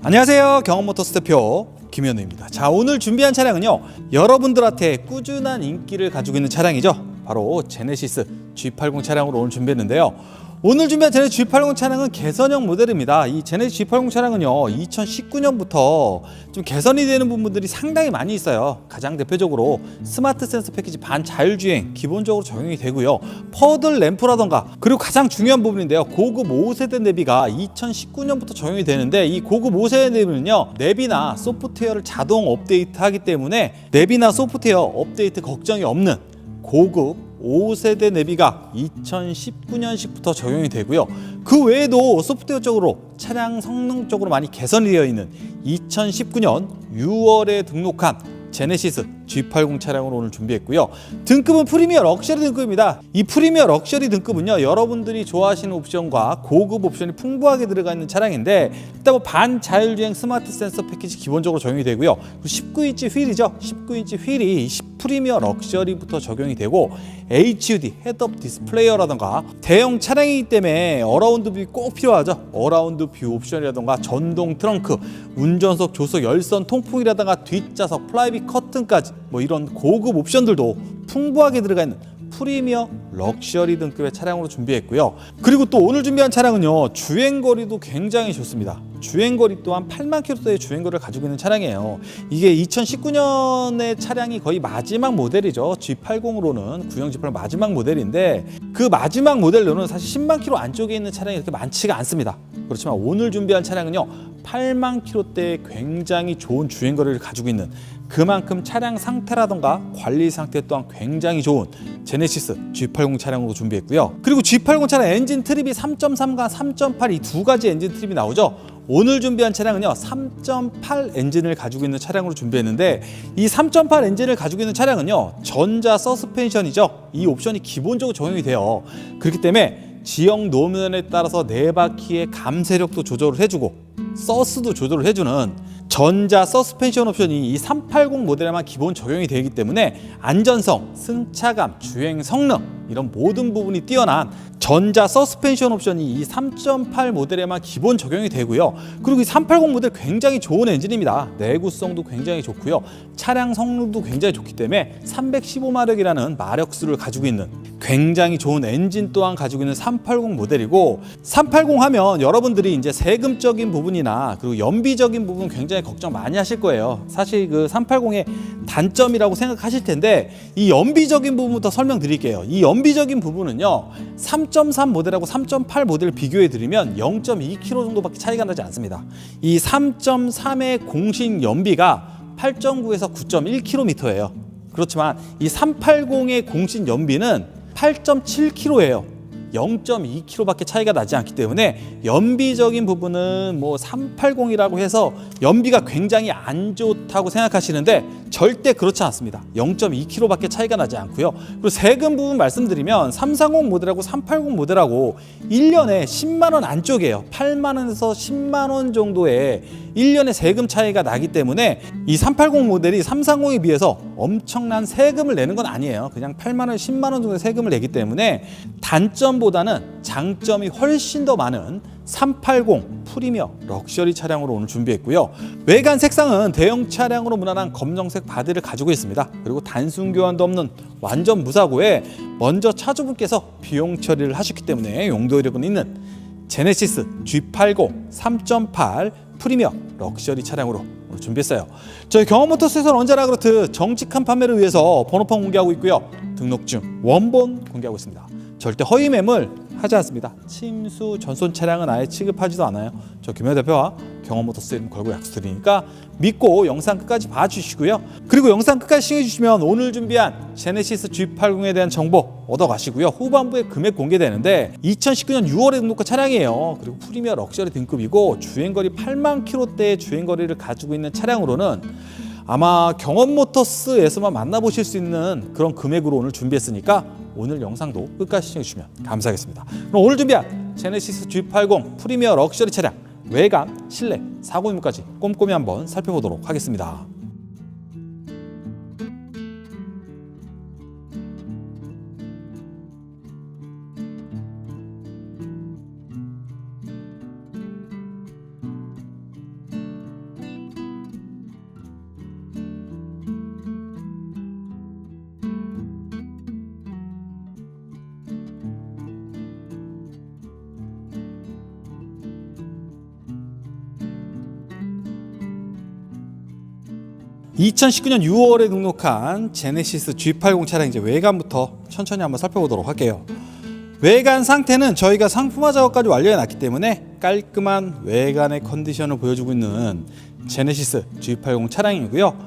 안녕하세요, 경험모터스 대표 김현우입니다. 자, 오늘 준비한 차량은요, 여러분들한테 꾸준한 인기를 가지고 있는 차량이죠. 바로 제네시스 G80 차량으로 오늘 준비했는데요. 오늘 준비한 제네시스 G80 차량은 개선형 모델입니다. 이 제네시스 G80 차량은요, 2019년부터 좀 개선이 되는 부분들이 상당히 많이 있어요. 가장 대표적으로 스마트 센서 패키지 반자율주행 기본적으로 적용이 되고요. 퍼들 램프라던가, 그리고 가장 중요한 부분인데요, 고급 5세대 내비가 2019년부터 적용이 되는데, 이 고급 5세대 내비는요, 내비나 소프트웨어를 자동 업데이트하기 때문에 내비나 소프트웨어 업데이트 걱정이 없는 고급 5세대 내비가 2019년식부터 적용이 되고요. 그 외에도 소프트웨어 쪽으로 차량 성능 쪽으로 많이 개선이 되어 있는 2019년 6월에 등록한 제네시스 G80 차량으로 오늘 준비했고요. 등급은 프리미어 럭셔리 등급입니다. 이 프리미어 럭셔리 등급은요, 여러분들이 좋아하시는 옵션과 고급 옵션이 풍부하게 들어가 있는 차량인데, 일단 뭐 반자율주행 스마트 센서 패키지 기본적으로 적용이 되고요. 19인치 휠이죠. 19인치 휠이 프리미어 럭셔리부터 적용이 되고, HUD 헤드업 디스플레이어라던가, 대형 차량이기 때문에 어라운드 뷰 꼭 필요하죠. 어라운드 뷰 옵션이라던가, 전동 트렁크, 운전석, 조석, 열선 통풍이라던가, 뒷좌석, 플라이빗 커튼까지 뭐 이런 고급 옵션들도 풍부하게 들어가 있는 프리미어 럭셔리 등급의 차량으로 준비했고요. 그리고 또 오늘 준비한 차량은요, 주행거리도 굉장히 좋습니다. 주행거리 또한 8만 킬로대의 주행거리를 가지고 있는 차량이에요. 이게 2019년의 차량이 거의 마지막 모델이죠. G80으로는 구형 G80 마지막 모델인데, 그 마지막 모델로는 사실 10만 킬로 안쪽에 있는 차량이 그렇게 많지가 않습니다. 그렇지만 오늘 준비한 차량은요, 8만 킬로대의 굉장히 좋은 주행거리를 가지고 있는, 그만큼 차량 상태라던가 관리 상태 또한 굉장히 좋은 제네시스 G80 차량으로 준비했고요. 그리고 G80 차량 엔진 트립이 3.3과 3.8 이 두 가지 엔진 트립이 나오죠. 오늘 준비한 차량은요, 3.8 엔진을 가지고 있는 차량으로 준비했는데, 이 3.8 엔진을 가지고 있는 차량은요, 전자 서스펜션이죠. 이 옵션이 기본적으로 적용이 돼요. 그렇기 때문에 지형 노면에 따라서 네 바퀴의 감쇄력도 조절을 해주고 서스도 조절을 해주는 전자 서스펜션 옵션이 이 380 모델에만 기본 적용이 되기 때문에 안전성, 승차감, 주행 성능 이런 모든 부분이 뛰어난 전자 서스펜션 옵션이 이 3.8 모델에만 기본 적용이 되고요. 그리고 이 380 모델 굉장히 좋은 엔진입니다. 내구성도 굉장히 좋고요. 차량 성능도 굉장히 좋기 때문에 315마력이라는 마력수를 가지고 있는 굉장히 좋은 엔진 또한 가지고 있는 380 모델이고, 380 하면 여러분들이 이제 세금적인 부분이나 그리고 연비적인 부분 굉장히 걱정 많이 하실 거예요. 사실 그 380의 단점이라고 생각하실 텐데, 이 연비적인 부분부터 설명드릴게요. 이 연비적인 부분은요, 3.3 모델하고 3.8 모델을 비교해 드리면 0.2km 정도밖에 차이가 나지 않습니다. 이 3.3의 공식 연비가 8.9에서 9.1km예요. 그렇지만 이 380의 공식 연비는 8.7km예요. 0.2km밖에 차이가 나지 않기 때문에 연비적인 부분은 뭐 380이라고 해서 연비가 굉장히 안 좋다고 생각하시는데 절대 그렇지 않습니다. 0.2km밖에 차이가 나지 않고요. 그리고 세금 부분 말씀드리면 330 모델하고 380 모델하고 1년에 10만 원 안쪽이에요. 8만 원에서 10만 원 정도의 1년의 세금 차이가 나기 때문에 이 380 모델이 330에 비해서 엄청난 세금을 내는 건 아니에요. 그냥 8만 원, 10만 원 정도의 세금을 내기 때문에 단점보다는 장점이 훨씬 더 많은 380 프리미어 럭셔리 차량으로 오늘 준비했고요. 외관 색상은 대형 차량으로 무난한 검정색 바디를 가지고 있습니다. 그리고 단순 교환도 없는 완전 무사고에 먼저 차주분께서 비용 처리를 하셨기 때문에 용도력은 있는 제네시스 G80 3.8 프리미어 럭셔리 차량으로 오늘 준비했어요. 저희 경험모터스에서는 언제나 그렇듯 정직한 판매를 위해서 번호판 공개하고 있고요. 등록증, 원본 공개하고 있습니다. 절대 허위 매물 하지 않습니다. 침수, 전손 차량은 아예 취급하지도 않아요. 저 김현우 대표와 경험모터스 이름 걸고 약속드리니까 믿고 영상 끝까지 봐주시고요. 그리고 영상 끝까지 시청해주시면 오늘 준비한 제네시스 G80에 대한 정보 얻어가시고요. 후반부에 금액 공개되는데 2019년 6월에 등록한 차량이에요. 그리고 프리미어 럭셔리 등급이고 주행거리 8만 킬로대의 주행거리를 가지고 있는 차량으로는 아마 경험모터스에서만 만나보실 수 있는 그런 금액으로 오늘 준비했으니까 오늘 영상도 끝까지 시청해주시면 감사하겠습니다. 그럼 오늘 준비한 제네시스 G80 프리미어 럭셔리 차량 외관, 실내, 사고 유무까지 꼼꼼히 한번 살펴보도록 하겠습니다. 2019년 6월에 등록한 제네시스 G80 차량 이제 외관부터 천천히 한번 살펴보도록 할게요. 외관 상태는 저희가 상품화 작업까지 완료해 놨기 때문에 깔끔한 외관의 컨디션을 보여주고 있는 제네시스 G80 차량이고요.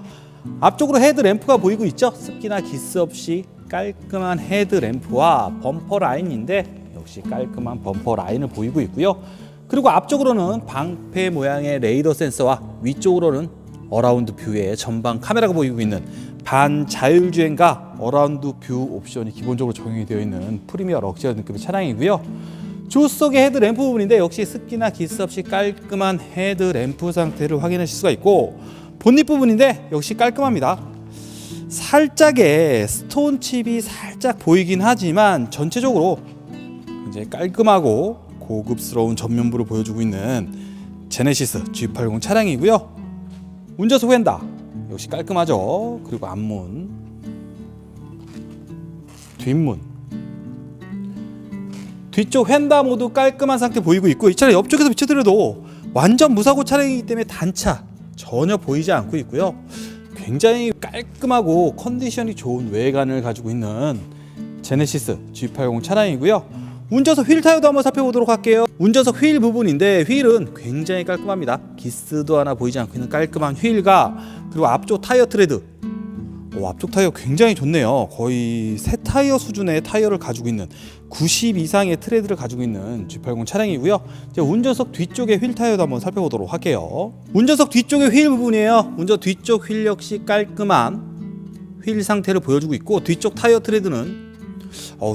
앞쪽으로 헤드램프가 보이고 있죠. 습기나 기스 없이 깔끔한 헤드램프와 범퍼 라인인데 역시 깔끔한 범퍼 라인을 보이고 있고요. 그리고 앞쪽으로는 방패 모양의 레이더 센서와 위쪽으로는 어라운드 뷰의 전방 카메라가 보이고 있는 반자율주행과 어라운드 뷰 옵션이 기본적으로 적용이 되어 있는 프리미어 럭셔리 등급의 차량이고요. 조수석의 헤드램프 부분인데 역시 습기나 기스 없이 깔끔한 헤드램프 상태를 확인하실 수가 있고, 본닛 부분인데 역시 깔끔합니다. 살짝의 스톤칩이 살짝 보이긴 하지만 전체적으로 굉장히 깔끔하고 고급스러운 전면부를 보여주고 있는 제네시스 G80 차량이고요. 운전석 휀다 역시 깔끔하죠. 그리고 앞문, 뒷문, 뒤쪽 휀다 모두 깔끔한 상태 보이고 있고, 이 차량 옆쪽에서 비춰드려도 완전 무사고 차량이기 때문에 단차 전혀 보이지 않고 있고요. 굉장히 깔끔하고 컨디션이 좋은 외관을 가지고 있는 제네시스 G80 차량이고요. 운전석 휠 타이어도 한번 살펴보도록 할게요. 운전석 휠 부분인데 휠은 굉장히 깔끔합니다. 기스도 하나 보이지 않고 있는 깔끔한 휠과 그리고 앞쪽 타이어 트레드, 앞쪽 타이어 굉장히 좋네요. 거의 새 타이어 수준의 타이어를 가지고 있는 90 이상의 트레드를 가지고 있는 G80 차량이고요. 이제 운전석 뒤쪽의 휠 타이어도 한번 살펴보도록 할게요. 운전석 뒤쪽의 휠 부분이에요. 운전 뒤쪽 휠 역시 깔끔한 휠 상태를 보여주고 있고, 뒤쪽 타이어 트레드는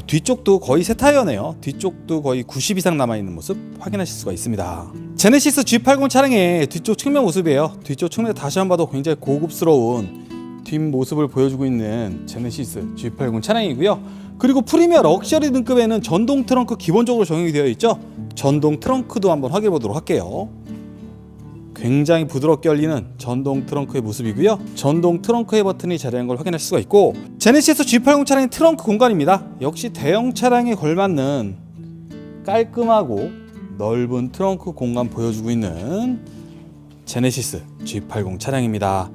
뒤쪽도 거의 새 타이어네요. 뒤쪽도 거의 90 이상 남아있는 모습 확인하실 수가 있습니다. 제네시스 G80 차량의 뒤쪽 측면 모습이에요. 뒤쪽 측면 다시 한번 봐도 굉장히 고급스러운 뒷모습을 보여주고 있는 제네시스 G80 차량이고요. 그리고 프리미어 럭셔리 등급에는 전동 트렁크 기본적으로 적용이 되어 있죠. 전동 트렁크도 한번 확인해 보도록 할게요. 굉장히 부드럽게 열리는 전동 트렁크의 모습이고요. 전동 트렁크의 버튼이 자리한 걸 확인할 수가 있고, 제네시스 G80 차량의 트렁크 공간입니다. 역시 대형 차량에 걸맞는 깔끔하고 넓은 트렁크 공간 보여주고 있는 제네시스 G80 차량입니다.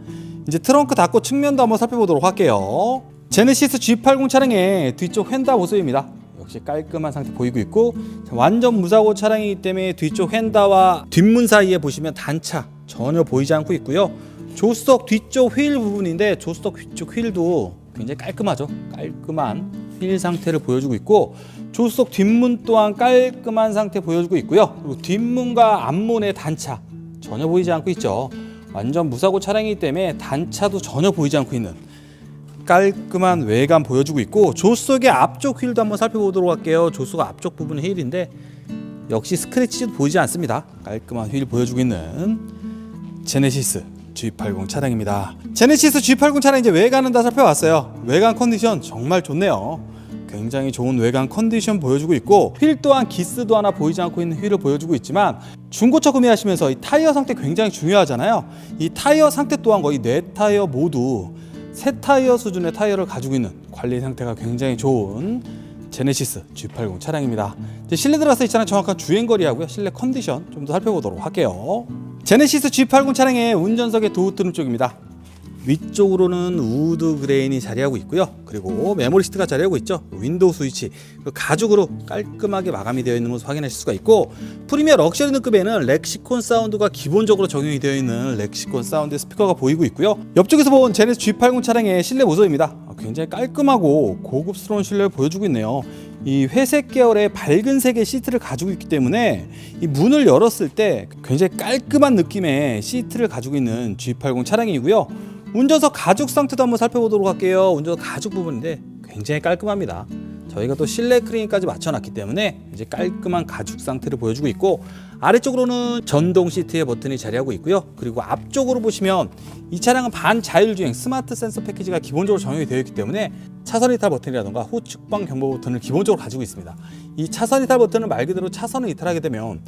이제 트렁크 닫고 측면도 한번 살펴보도록 할게요. 제네시스 G80 차량의 뒤쪽 휀다 모습입니다. 역시 깔끔한 상태 보이고 있고, 완전 무사고 차량이기 때문에 뒤쪽 휀다와 뒷문 사이에 보시면 단차 전혀 보이지 않고 있고요. 조수석 뒤쪽 휠 부분인데 조수석 뒤쪽 휠도 굉장히 깔끔하죠. 깔끔한 휠 상태를 보여주고 있고, 조수석 뒷문 또한 깔끔한 상태 보여주고 있고요. 그리고 뒷문과 앞문의 단차 전혀 보이지 않고 있죠. 완전 무사고 차량이기 때문에 단차도 전혀 보이지 않고 있는 깔끔한 외관 보여주고 있고, 조수석의 앞쪽 휠도 한번 살펴보도록 할게요. 조수석 앞쪽 부분은 휠인데 역시 스크래치도 보이지 않습니다. 깔끔한 휠 보여주고 있는 제네시스 G80 차량입니다. 제네시스 G80 차량 이제 외관은 다 살펴봤어요. 외관 컨디션 정말 좋네요. 굉장히 좋은 외관 컨디션 보여주고 있고, 휠 또한 기스도 하나 보이지 않고 있는 휠을 보여주고 있지만, 중고차 구매하시면서 이 타이어 상태 굉장히 중요하잖아요. 이 타이어 상태 또한 거의 네 타이어 모두 새 타이어 수준의 타이어를 가지고 있는 관리 상태가 굉장히 좋은 제네시스 G80 차량입니다. 이제 실내 들어가서 이 차량 정확한 주행거리하고요, 실내 컨디션 좀 더 살펴보도록 할게요. 제네시스 G80 차량의 운전석의 도어 트림 쪽입니다. 위쪽으로는 우드 그레인이 자리하고 있고요. 그리고 메모리 시트가 자리하고 있죠. 윈도우 스위치, 가죽으로 깔끔하게 마감이 되어 있는 모습 확인하실 수가 있고, 프리미어 럭셔리 등급에는 렉시콘 사운드가 기본적으로 적용이 되어 있는 렉시콘 사운드 스피커가 보이고 있고요. 옆쪽에서 본 제네시스 G80 차량의 실내 모습입니다. 굉장히 깔끔하고 고급스러운 실내를 보여주고 있네요. 이 회색 계열의 밝은 색의 시트를 가지고 있기 때문에 이 문을 열었을 때 굉장히 깔끔한 느낌의 시트를 가지고 있는 G80 차량이고요. 운전석 가죽 상태도 한번 살펴보도록 할게요. 운전석 가죽 부분인데 굉장히 깔끔합니다. 저희가 또 실내 크린까지 맞춰놨기 때문에 이제 깔끔한 가죽 상태를 보여주고 있고, 아래쪽으로는 전동 시트의 버튼이 자리하고 있고요. 그리고 앞쪽으로 보시면 이 차량은 반자율주행 스마트 센서 패키지가 기본적으로 적용이 되어 있기 때문에 차선 이탈 버튼이라던가 후측방 경보 버튼을 기본적으로 가지고 있습니다. 이 차선 이탈 버튼은 말 그대로 차선을 이탈하게 되면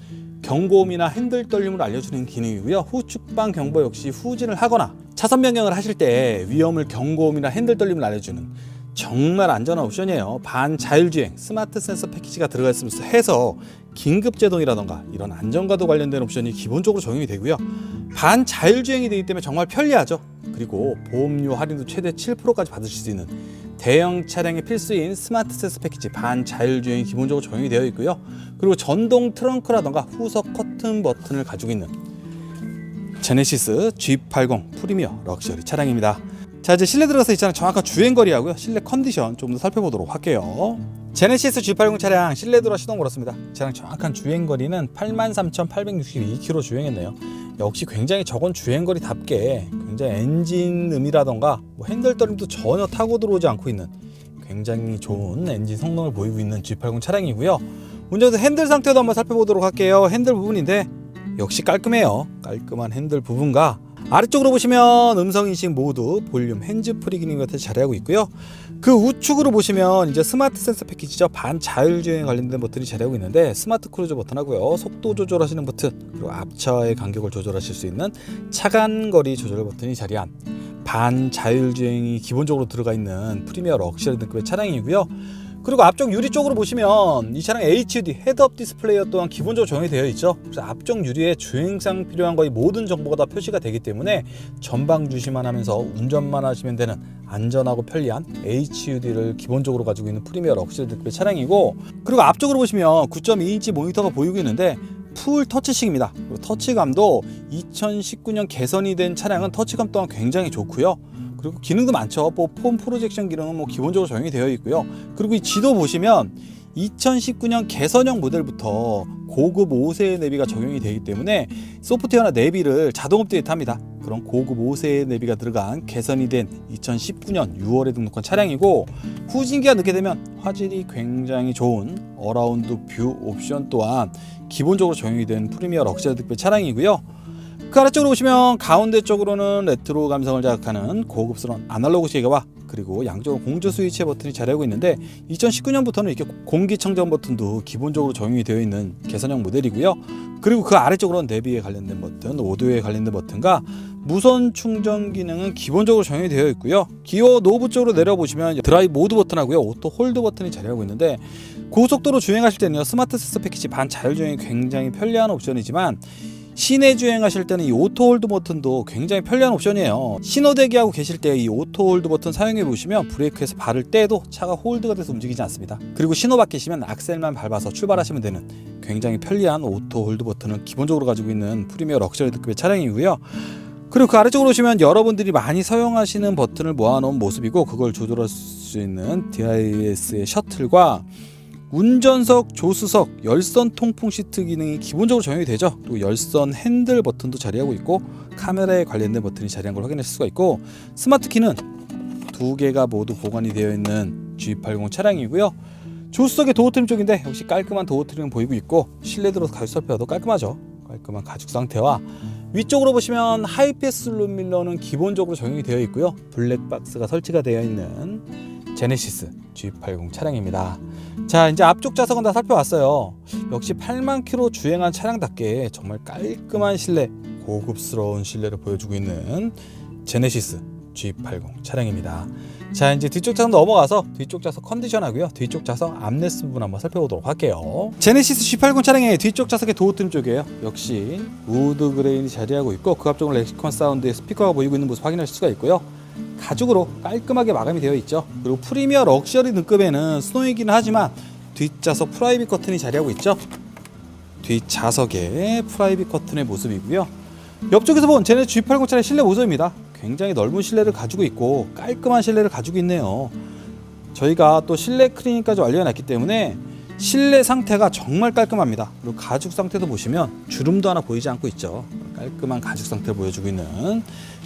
경고음이나 핸들 떨림을 알려주는 기능이고요. 후측방 경보 역시 후진을 하거나 차선 변경을 하실 때 위험을 경고음이나 핸들 떨림을 알려주는 정말 안전한 옵션이에요. 반자율주행 스마트 센서 패키지가 들어가 있으면서 해서 긴급제동이라던가 이런 안전과도 관련된 옵션이 기본적으로 적용이 되고요. 반자율주행이 되기 때문에 정말 편리하죠. 그리고 보험료 할인도 최대 7%까지 받으실 수 있는 대형 차량의 필수인 스마트 센서 패키지 반자율주행이 기본적으로 적용이 되어 있고요. 그리고 전동 트렁크라던가 후석 커튼 버튼을 가지고 있는 제네시스 G80 프리미어 럭셔리 차량입니다. 자, 이제 실내 들어가서 이 차량 정확한 주행거리하고요, 실내 컨디션 좀 더 살펴보도록 할게요. 제네시스 G80 차량 실내 들어 시동 걸었습니다. 차량 정확한 주행거리는 83,862km 주행했네요. 역시 굉장히 적은 주행거리답게 굉장히 엔진음이라던가 핸들 떨림도 전혀 타고 들어오지 않고 있는 굉장히 좋은 엔진 성능을 보이고 있는 G80 차량이고요. 운전자 핸들 상태도 한번 살펴보도록 할게요. 핸들 부분인데 역시 깔끔해요. 깔끔한 핸들 부분과 아래쪽으로 보시면 음성인식 모드, 볼륨, 핸즈프리 기능 같은 자리하고 있고요. 그 우측으로 보시면 이제 스마트 센서 패키지죠. 반자율주행 관련된 버튼이 자리하고 있는데 스마트 크루즈 버튼하고요, 속도 조절하시는 버튼, 그리고 앞차의 간격을 조절하실 수 있는 차간거리 조절 버튼이 자리한 반자율주행이 기본적으로 들어가 있는 프리미어 럭셔리 등급의 차량이고요. 그리고 앞쪽 유리 쪽으로 보시면 이 차량 HUD 헤드업 디스플레이어 또한 기본적으로 적용이 되어 있죠. 그래서 앞쪽 유리에 주행상 필요한 거의 모든 정보가 다 표시가 되기 때문에 전방 주시만 하면서 운전만 하시면 되는 안전하고 편리한 HUD를 기본적으로 가지고 있는 프리미어 럭셔리 등급의 차량이고, 그리고 앞쪽으로 보시면 9.2인치 모니터가 보이고 있는데 풀 터치식입니다. 그리고 터치감도 2019년 개선이 된 차량은 터치감 또한 굉장히 좋고요. 그리고 기능도 많죠. 폼 프로젝션 기능은 기본적으로 적용이 되어 있고요. 그리고 이 지도 보시면 2019년 개선형 모델부터 고급 5세 내비가 적용이 되기 때문에 소프트웨어나 내비를 자동 업데이트합니다. 그런 고급 5세 내비가 들어간 개선이 된 2019년 6월에 등록한 차량이고, 후진기가 넣게 되면 화질이 굉장히 좋은 어라운드 뷰 옵션 또한 기본적으로 적용이 된 프리미어 럭셔리 등급의 차량이고요. 그 아래쪽으로 보시면 가운데 쪽으로는 레트로 감성을 자극하는 고급스러운 아날로그 시계와 그리고 양쪽으로 공조 스위치 버튼이 자리하고 있는데 2019년부터는 이렇게 공기청정 버튼도 기본적으로 적용이 되어 있는 개선형 모델이고요. 그리고 그 아래쪽으로는 내비에 관련된 버튼, 오디오에 관련된 버튼과 무선 충전 기능은 기본적으로 적용이 되어 있고요. 기어 노브 쪽으로 내려보시면 드라이브 모드 버튼하고요, 오토 홀드 버튼이 자리하고 있는데 고속도로 주행하실 때는요, 스마트 센서 패키지 반자율주행이 굉장히 편리한 옵션이지만 시내 주행하실 때는 이 오토 홀드 버튼도 굉장히 편리한 옵션이에요. 신호 대기하고 계실 때 이 오토 홀드 버튼 사용해 보시면 브레이크에서 발을 떼도 차가 홀드가 돼서 움직이지 않습니다. 그리고 신호 바뀌시면 악셀만 밟아서 출발하시면 되는 굉장히 편리한 오토 홀드 버튼을 기본적으로 가지고 있는 프리미어 럭셔리 등급의 차량이고요. 그리고 그 아래쪽으로 오시면 여러분들이 많이 사용하시는 버튼을 모아놓은 모습이고, 그걸 조절할 수 있는 DIS의 셔틀과 운전석, 조수석, 열선 통풍 시트 기능이 기본적으로 적용이 되죠. 또 열선 핸들 버튼도 자리하고 있고 카메라에 관련된 버튼이 자리한 걸 확인하실 수가 있고, 스마트 키는 2개가 모두 보관이 되어 있는 G80 차량이고요. 조수석의 도어 트림 쪽인데 역시 깔끔한 도어 트림은 보이고 있고, 실내 들어서 가죽 살펴도 깔끔하죠. 깔끔한 가죽 상태와 위쪽으로 보시면 하이패스 룸밀러는 기본적으로 적용이 되어 있고요. 블랙박스가 설치가 되어 있는 제네시스 G80 차량입니다. 자, 이제 앞쪽 좌석은 다 살펴봤어요. 역시 8만 킬로 주행한 차량답게 정말 깔끔한 실내, 고급스러운 실내를 보여주고 있는 제네시스 G80 차량입니다. 자, 이제 뒤쪽 좌석 넘어가서 뒤쪽 좌석 컨디션하고요, 뒤쪽 좌석 암레스 부분 한번 살펴보도록 할게요. 제네시스 G80 차량의 뒤쪽 좌석의 도어 트림 쪽이에요. 역시 우드 그레인이 자리하고 있고, 그 앞쪽은 렉시콘 사운드의 스피커가 보이고 있는 모습 확인하실 수가 있고요. 가죽으로 깔끔하게 마감이 되어 있죠. 그리고 프리미어 럭셔리 등급에는 수동이기는 하지만 뒷좌석 프라이빗 커튼이 자리하고 있죠. 뒷좌석에 프라이빗 커튼의 모습이고요. 옆쪽에서 본 제네시스 G80 차량의 실내 모습입니다. 굉장히 넓은 실내를 가지고 있고 깔끔한 실내를 가지고 있네요. 저희가 또 실내 클리닝까지 완료해놨기 때문에 실내 상태가 정말 깔끔합니다. 그리고 가죽 상태도 보시면 주름도 하나 보이지 않고 있죠. 깔끔한 가죽 상태를 보여주고 있는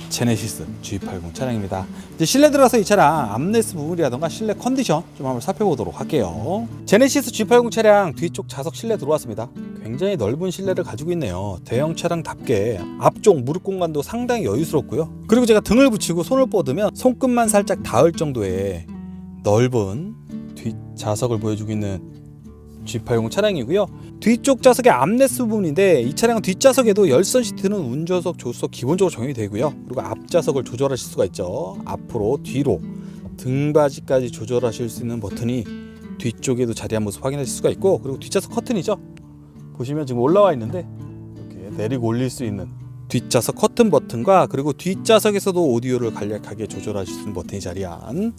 제네시스 G80 차량입니다. 이제 실내 들어가서 이 차량 암레스 부분이라던가 실내 컨디션 좀 한번 살펴보도록 할게요. 제네시스 G80 차량 뒤쪽 좌석 실내 들어왔습니다. 굉장히 넓은 실내를 가지고 있네요. 대형 차량답게 앞쪽 무릎 공간도 상당히 여유스럽고요. 그리고 제가 등을 붙이고 손을 뻗으면 손끝만 살짝 닿을 정도의 넓은 뒷좌석을 보여주고 있는 G80 차량이고요. 뒤쪽 좌석의 암레스 부분인데 이 차량은 뒷좌석에도 열선 시트는 운전석, 조수석 기본적으로 적용이 되고요. 그리고 앞좌석을 조절하실 수가 있죠. 앞으로, 뒤로, 등받이까지 조절하실 수 있는 버튼이 뒤쪽에도 자리한 모습 확인하실 수가 있고, 그리고 뒷좌석 커튼이죠. 보시면 지금 올라와 있는데 이렇게 내리고 올릴 수 있는 뒷좌석 커튼 버튼과 그리고 뒷좌석에서도 오디오를 간략하게 조절하실 수 있는 버튼이 자리한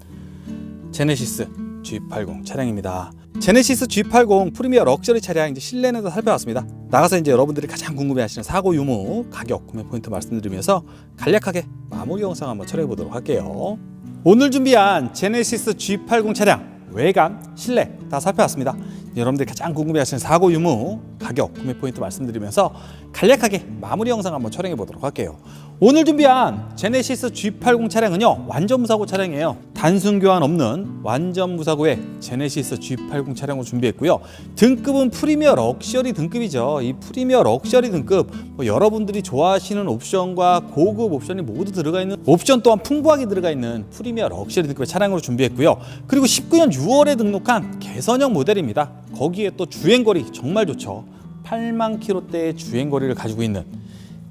제네시스 G80 차량입니다. 제네시스 G80 프리미어 럭셔리 차량 이제 실내에도 살펴봤습니다. 나가서 이제 여러분들이 가장 궁금해하시는 사고 유무, 가격, 구매 포인트 말씀드리면서 간략하게 마무리 영상 한번 촬영해 보도록 할게요. 오늘 준비한 제네시스 G80 차량 외관, 실내 다 살펴봤습니다. 여러분들이 가장 궁금해하시는 사고 유무, 가격, 구매 포인트 말씀드리면서 간략하게 마무리 영상 한번 촬영해 보도록 할게요. 오늘 준비한 제네시스 G80 차량은요 완전 무사고 차량이에요. 단순 교환 없는 완전 무사고의 제네시스 G80 차량으로 준비했고요. 등급은 프리미어 럭셔리 등급이죠. 이 프리미어 럭셔리 등급 여러분들이 좋아하시는 옵션과 고급 옵션이 모두 들어가 있는, 옵션 또한 풍부하게 들어가 있는 프리미어 럭셔리 등급의 차량으로 준비했고요. 그리고 19년 6월에 등록한 개선형 모델입니다. 거기에 또 주행거리 정말 좋죠. 8만 킬로대의 주행거리를 가지고 있는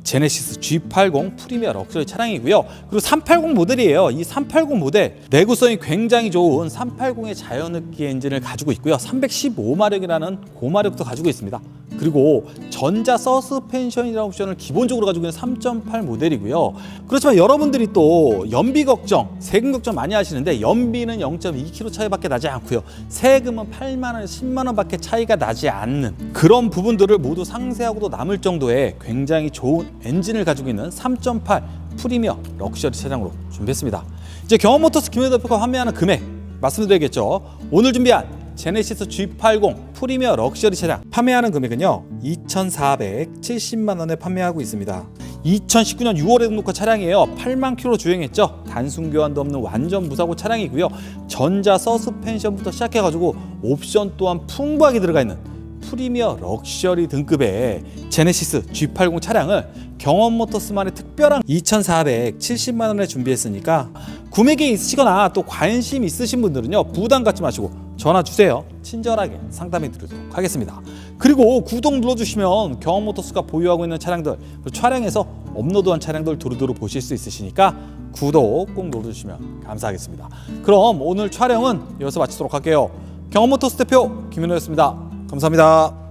제네시스 G80 프리미어 럭셔리 차량이고요. 그리고 380 모델이에요. 이 380 모델 내구성이 굉장히 좋은 380의 자연흡기 엔진을 가지고 있고요. 315마력이라는 고마력도 가지고 있습니다. 그리고 전자 서스펜션이라는 옵션을 기본적으로 가지고 있는 3.8 모델이고요. 그렇지만 여러분들이 또 연비 걱정, 세금 걱정 많이 하시는데 연비는 0.2km 차이밖에 나지 않고요. 세금은 8만 원에서 10만 원밖에 차이가 나지 않는 그런 부분들을 모두 상쇄하고도 남을 정도의 굉장히 좋은 엔진을 가지고 있는 3.8 프리미어 럭셔리 차량으로 준비했습니다. 이제 경험모터스 김현우 대표가 판매하는 금액 말씀드려야겠죠. 오늘 준비한 제네시스 G80 프리미어 럭셔리 차량 판매하는 금액은요 2,470만 원에 판매하고 있습니다. 2019년 6월에 등록한 차량이에요. 8만 킬로 주행했죠. 단순 교환도 없는 완전 무사고 차량이고요. 전자 서스펜션부터 시작해가지고 옵션 또한 풍부하게 들어가 있는 프리미어 럭셔리 등급의 제네시스 G80 차량을 경험모터스만의 특별한 2,470만 원에 준비했으니까 구매 계획 있으시거나 또 관심 있으신 분들은요 부담 갖지 마시고 전화 주세요. 친절하게 상담해 드리도록 하겠습니다. 그리고 구독 눌러주시면 경험모터스가 보유하고 있는 차량들, 촬영해서 업로드한 차량들 두루두루 보실 수 있으시니까 구독 꼭 눌러주시면 감사하겠습니다. 그럼 오늘 촬영은 여기서 마치도록 할게요. 경험모터스 대표 김현우였습니다. 감사합니다.